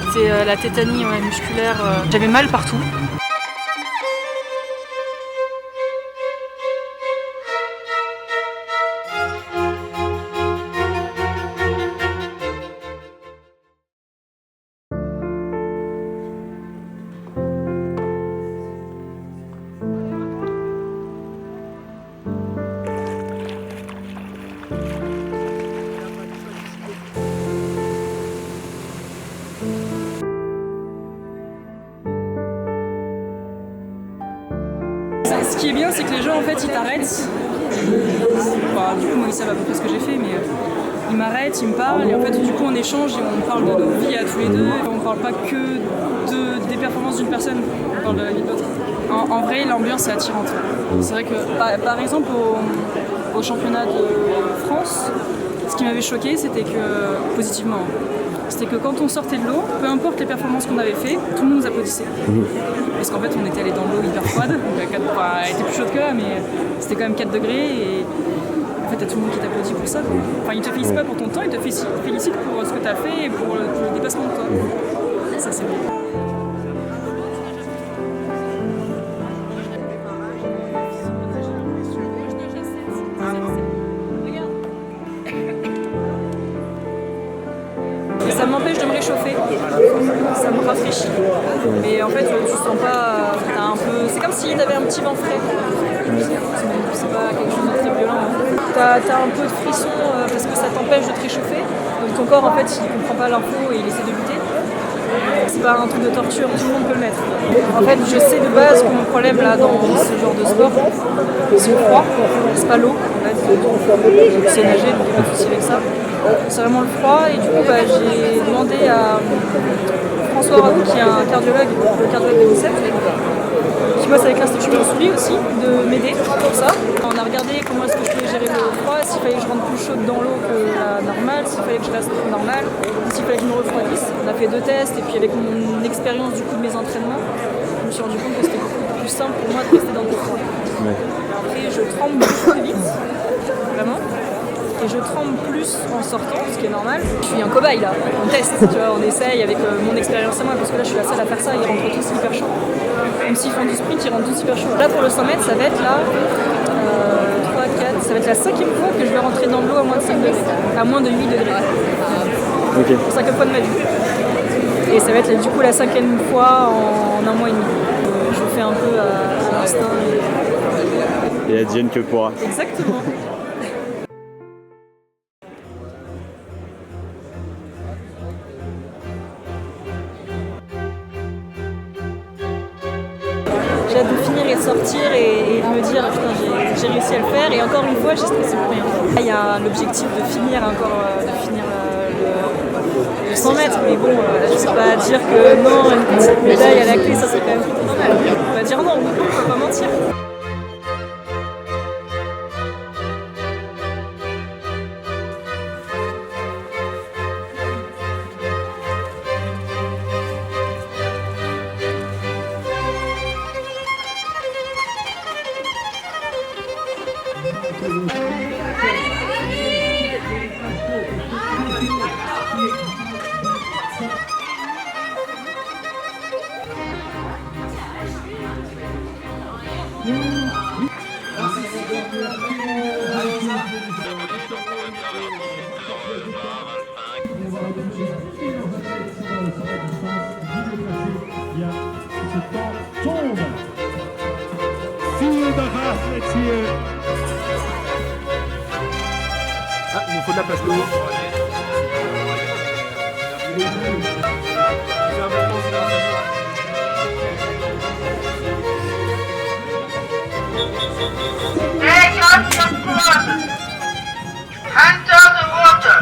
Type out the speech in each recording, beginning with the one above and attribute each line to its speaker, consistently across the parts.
Speaker 1: c'était la tétanie musculaire. J'avais mal partout.
Speaker 2: Ce qui est bien, c'est que les gens en fait ils t'arrêtent. Du coup, moi ils savent à peu près ce que j'ai fait, mais ils m'arrêtent, ils me parlent, et en fait du coup on échange et on parle de nos vies à tous les deux. On parle pas que des performances d'une personne, on parle de la vie de l'autre. En vrai, l'ambiance est attirante. C'est vrai que par exemple au championnat de France, ce qui m'avait choqué, c'était que positivement. C'était que quand on sortait de l'eau, peu importe les performances qu'on avait fait, tout le monde nous applaudissait. Parce qu'en fait, on était allé dans l'eau hyper froide, elle était plus chaude que là, mais c'était quand même 4 degrés et en fait, t'as tout le monde qui t'applaudit pour ça. Enfin, ils te félicitent pas pour ton temps, ils te félicitent pour ce que t'as fait et pour le dépassement de toi. Ça, c'est bon. Ça m'empêche de me réchauffer, ça me rafraîchit. Mais en fait, tu sens pas. T'as un peu. C'est comme si t'avais un petit vent frais. C'est pas quelque chose de très violent. T'as un peu de frisson parce que ça t'empêche de te réchauffer. Donc ton corps, en fait, il comprend pas l'info et il essaie de lutter. C'est pas un truc de torture, tout le monde peut le mettre. En fait, je sais de base que mon problème là dans ce genre de sport, c'est le froid, c'est pas l'eau. En fait, je sais nager, donc il n'y a pas de souci avec ça. C'est vraiment le froid et du coup j'ai demandé à François Raoult, qui est un cardiologue, le cardiologue de l'INSEP, qui bosse avec l'Institut Montsouris aussi, de m'aider pour ça. On a regardé comment est-ce que je pouvais gérer le froid, s'il fallait que je rentre plus chaude dans l'eau que la normale, s'il fallait que je reste normale, s'il fallait que je me refroidisse. On a fait 2 tests et puis avec mon expérience du coup de mes entraînements, je me suis rendu compte que c'était beaucoup plus simple pour moi de rester dans le froid. Après je tremble beaucoup plus vite, vraiment. Et je tremble plus en sortant, ce qui est normal. Je suis un cobaye là, on teste, tu vois, on essaye avec mon expérience à moi, parce que là je suis la seule à faire ça, ils rentrent tous hyper chauds. Même s'ils font du sprint, ils rentrent tous hyper chauds. Là pour le 100 mètres, ça va être là, 3, 4, ça va être la 5e fois que je vais rentrer dans l'eau à moins de 5 degrés, à moins de 8 degrés.
Speaker 3: Okay.
Speaker 2: Pour 5e fois de ma vie. Et ça va être du coup la 5e fois en 1 mois et demi. Je fais un peu à l'instinct.
Speaker 3: Et advienne que pourra.
Speaker 2: Exactement. J'ai hâte de finir et de sortir et de me dire putain j'ai réussi à le faire et encore une fois j'ai stressé pour rien. Là, il y a l'objectif de finir le 100 mètres mais bon je ne sais pas dire que non une petite médaille à la clé ça serait quand même plutôt normal. On va dire non, on ne peut pas mentir.
Speaker 4: Ah, il nous faut de la place.
Speaker 5: Take out your clothes. Enter the water.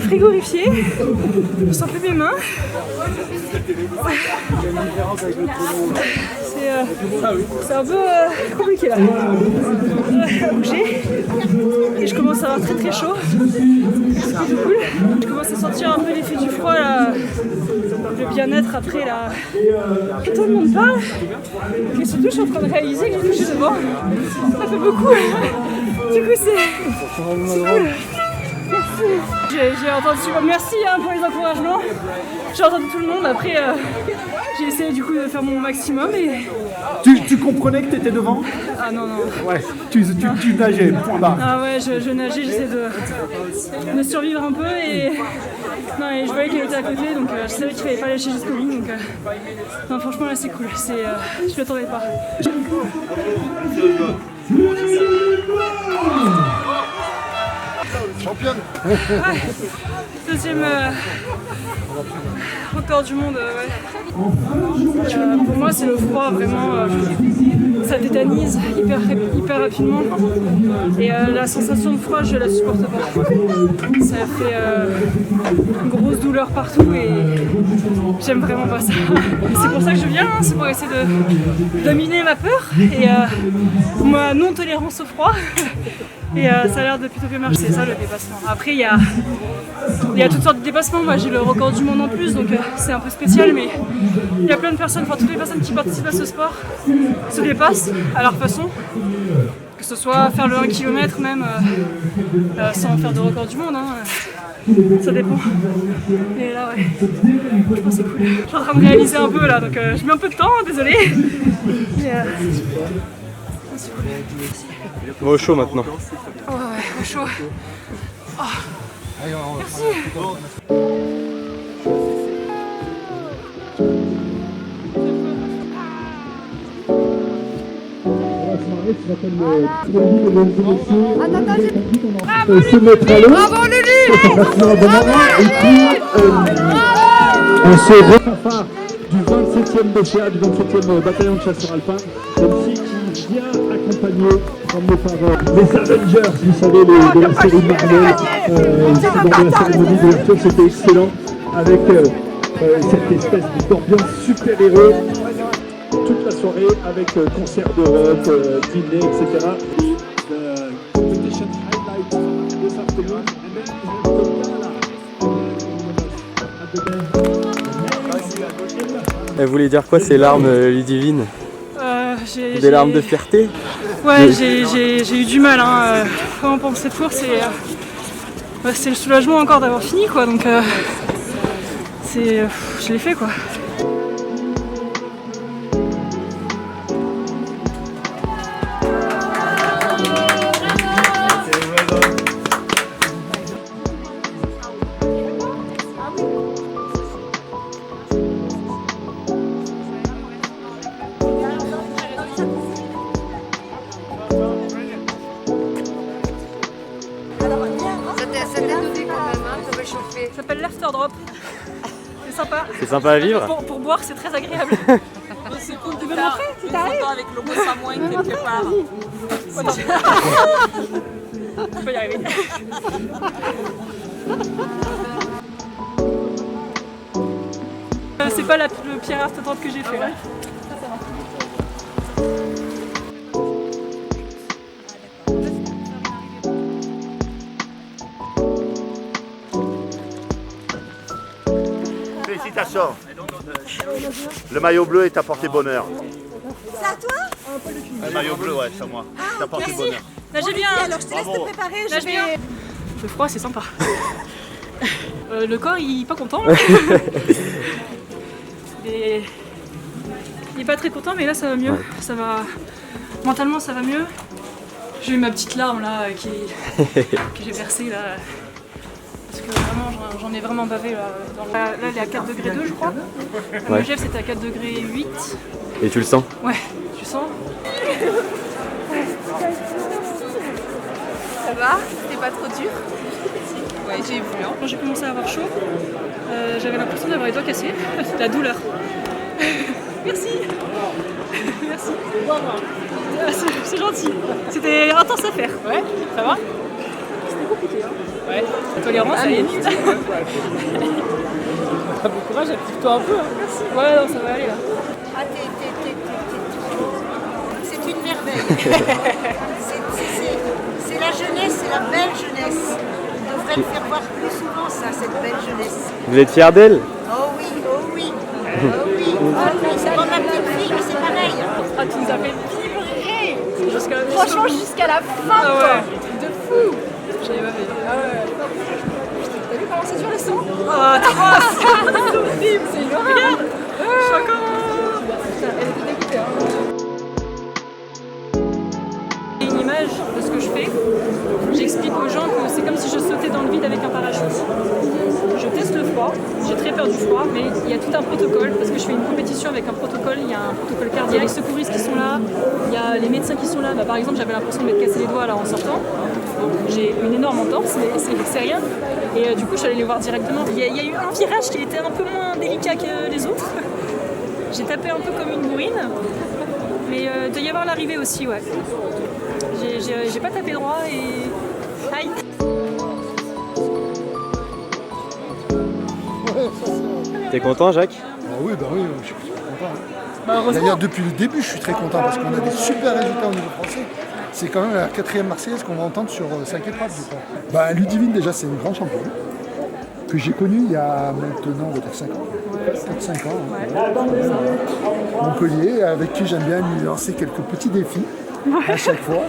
Speaker 2: Frigorifié, je sens plus mes mains. C'est un peu compliqué là à bouger. Et je commence à avoir très très chaud. C'est plutôt cool. Je commence à sentir un peu l'effet du froid là, le bien-être après là. Et tout le monde parle. Et surtout je suis en train de réaliser que je suis devant. Ça fait beaucoup. Du coup c'est cool. J'ai entendu, merci pour les encouragements, j'ai entendu tout le monde, après j'ai essayé du coup de faire mon maximum et...
Speaker 4: Tu comprenais que tu étais devant?
Speaker 2: Ah non.
Speaker 4: Ouais, tu nageais, point barre.
Speaker 2: Ah ouais, je nageais, j'essayais de survivre un peu et... Non, et je voyais qu'elle était à côté, donc je savais qu'il fallait pas lâcher jusqu'au bout, donc... Non, franchement là c'est cool, je m'attendais pas.
Speaker 4: Championne.
Speaker 2: Ouais. Deuxième record du monde, ouais. Pour moi c'est le froid vraiment, ça tétanise hyper rapidement et la sensation de froid je la supporte pas. Ça fait une grosse douleur partout et j'aime vraiment pas ça. C'est pour ça que je viens, c'est pour essayer de dominer ma peur et ma non-tolérance au froid. Et ça a l'air de plutôt bien marcher, c'est ça le dépassement. Après il y a toutes sortes de dépassements, moi j'ai le record du monde en plus donc c'est un peu spécial mais il y a plein de personnes, enfin toutes les personnes qui participent à ce sport se dépassent à leur façon. Que ce soit faire le 1 km même sans faire de record du monde, ça dépend. Et là ouais, franchement c'est cool. Je suis en train de réaliser un peu là donc je mets un peu de temps, désolé. C'est cool.
Speaker 3: On va au chaud maintenant.
Speaker 2: Oh ouais, au chaud. Oh. Merci.
Speaker 4: Se mettre à l'eau. Bravo on se refait du 27e BCA, du 27e bataillon de chasseurs alpins, MC qui vient accompagner, emmené par les Avengers, vous savez, de la série Marvel. Dans la cérémonie d'ouverture, c'était excellent, avec cette espèce d'ambiance super-héros, toute la soirée, avec concert de rock, dîner, etc.
Speaker 3: Elle voulait dire quoi ces larmes, Ludivine? Des larmes de fierté?
Speaker 2: Ouais, j'ai eu du mal. Vraiment pour cette course, c'est le soulagement encore d'avoir fini, quoi. Donc, je l'ai fait, quoi. Ça s'appelle l'Afterdrop. C'est sympa.
Speaker 3: C'est sympa à vivre.
Speaker 2: Pour boire, c'est très agréable. C'est cool. Tu veux montrer si t'arrives avec le mot Samoin quelque part. Je peux y arriver. C'est pas le pire Afterdrop que j'ai fait là.
Speaker 6: Félicitations. Le maillot bleu est à porter bonheur.
Speaker 7: C'est à toi?
Speaker 6: Le maillot bleu, ouais, c'est à moi. C'est à porter bonheur.
Speaker 2: Nagez bien.
Speaker 7: Alors je te laisse te préparer.
Speaker 2: Nage bien. Le froid, c'est sympa. Le corps, il est pas content. Il est pas très content, mais là, ça va mieux. Ça va... Mentalement, ça va mieux. J'ai eu ma petite larme là que j'ai versée là. Parce que vraiment, j'en ai vraiment bavé là. Là, elle est à 4 degrés 2, je crois. La Megève, c'était à 4 degrés 8.
Speaker 3: Et tu le sens?
Speaker 2: Ouais, tu sens?
Speaker 8: Ça va? C'était pas trop dur? Ouais, j'ai vu. Hein.
Speaker 2: Quand j'ai commencé à avoir chaud, j'avais l'impression d'avoir les doigts cassés. La douleur. Merci. Merci. C'est gentil. C'était intense à faire. Ouais, ça va? C'était compliqué. Hein. Ouais. La tolérance, ça y est. Bon courage, applique-toi un peu. Hein. Merci. Ouais, non, ça va aller là.
Speaker 7: Ah, c'est une merveille. C'est la jeunesse, c'est la belle jeunesse. On devrait le faire voir plus souvent, ça, cette belle jeunesse.
Speaker 3: Vous êtes fiers d'elle?
Speaker 7: Oh oui, oh oui, oh oui. C'est comme ma petite fille, mais c'est pareil.
Speaker 2: Ah, tu nous as fait vibrer.
Speaker 8: Franchement, jusqu'à la fin,
Speaker 2: Ah ouais.
Speaker 8: de fou.
Speaker 2: J'avais pas fait.
Speaker 8: Ah ouais. T'as vu comment c'est dur le son?
Speaker 2: Ah, c'est horrible, c'est une horreur. Chacun.
Speaker 8: Elle était dégoûtée. Hein.
Speaker 2: Une image de ce que je fais. J'explique aux gens que c'est comme si je sautais dans le vide avec un parachute. Je teste le froid, j'ai très peur du froid, mais il y a tout un protocole parce que je fais une compétition avec un protocole. Il y a un protocole cardiaque, il y a les secouristes qui sont là, il y a les médecins qui sont là. Bah, par exemple, j'avais l'impression de m'être cassé les doigts là en sortant. J'ai une énorme entorse, mais c'est rien. Et du coup, je suis allée les voir directement. Il y a eu un virage qui était un peu moins délicat que les autres. J'ai tapé un peu comme une bourrine, mais il doit y avoir l'arrivée aussi, ouais. J'ai pas tapé droit et... Aïe.
Speaker 3: T'es content, Jacques?
Speaker 9: Oui, je suis content. D'ailleurs, depuis le début, je suis très content parce qu'on a des super résultats au niveau français. C'est quand même la 4e Marseillaise qu'on va entendre sur 5 épreuves, je crois. Ludivine, déjà, c'est une grande championne que j'ai connue il y a maintenant peut-être 5 ans. 4-5 ans. Montpellier, avec qui j'aime bien lui lancer quelques petits défis à chaque fois.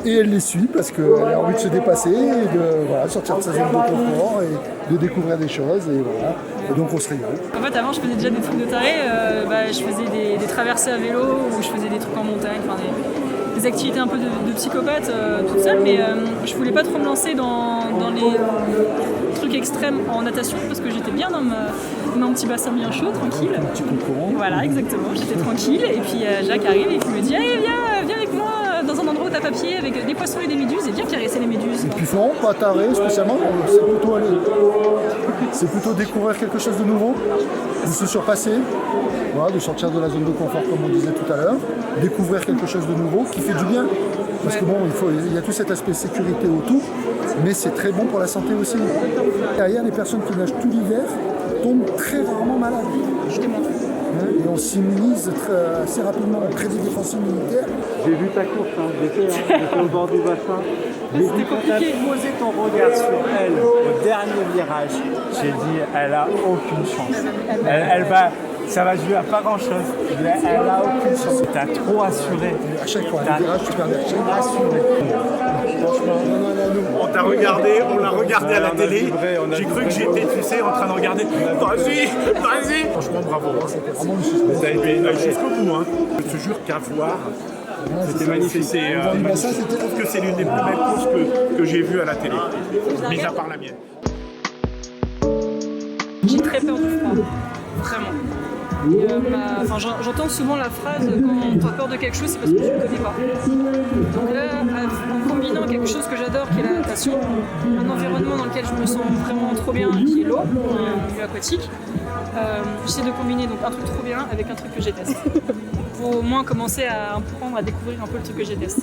Speaker 9: Et elle les suit parce qu'elle a envie de se dépasser, et de sortir de sa zone de confort et de découvrir des choses. Et voilà. Et donc on se régale.
Speaker 2: En fait, avant, je faisais déjà des trucs de taré. Je faisais des traversées à vélo ou je faisais des trucs en montagne, des activités un peu de psychopathe toute seule. Mais je voulais pas trop me lancer dans les trucs extrêmes en natation parce que j'étais bien dans mon petit bassin bien chaud, tranquille.
Speaker 9: Un petit coup de courant.
Speaker 2: Voilà, exactement. J'étais tranquille. Et puis Jacques arrive et il me dit allez, viens avec moi dans un endroit où t'as papier avec des poissons et des méduses et viens caresser les méduses.
Speaker 9: Et puis non, pas taré spécialement, c'est plutôt découvrir quelque chose de nouveau, de se surpasser, voilà, de sortir de la zone de confort comme on disait tout à l'heure, découvrir quelque chose de nouveau qui fait du bien. Parce que il y a tout cet aspect sécurité autour, mais c'est très bon pour la santé aussi. Derrière, les personnes qui nagent tout l'hiver tombent très rarement malades. Et on s'immunise assez rapidement, on crée des défenses immunitaires.
Speaker 3: J'ai vu ta course, j'étais au bord du bassin. J'ai vu quand tu as posé ton regard sur elle au dernier virage. J'ai dit, elle a aucune chance. Ça va jouer à pas grand chose. Elle a aucune chance. T'as trop assuré.
Speaker 9: À chaque fois, le virage, tu perds assuré.
Speaker 6: On t'a regardé, on l'a regardé à la télé. J'ai cru que j'étais, en train de regarder. Vas-y. Franchement, bravo.
Speaker 9: C'était vraiment une suspense.
Speaker 6: T'as été jusqu'au bout. Hein. Je te jure qu'à voir, c'était magnifique. Je trouve que c'est l'une des plus belles courses que j'ai vues à la télé, mis à part la mienne.
Speaker 2: J'ai très peur du froid, vraiment. J'entends souvent la phrase quand tu as peur de quelque chose, c'est parce que tu ne connais pas. Donc là, en combinant quelque chose que j'adore, qui est la natation, un environnement dans lequel je me sens vraiment trop bien, qui est l'eau, un milieu aquatique, j'essaie de combiner donc un truc trop bien avec un truc que je déteste. Pour au moins commencer à apprendre à découvrir un peu le truc que je déteste.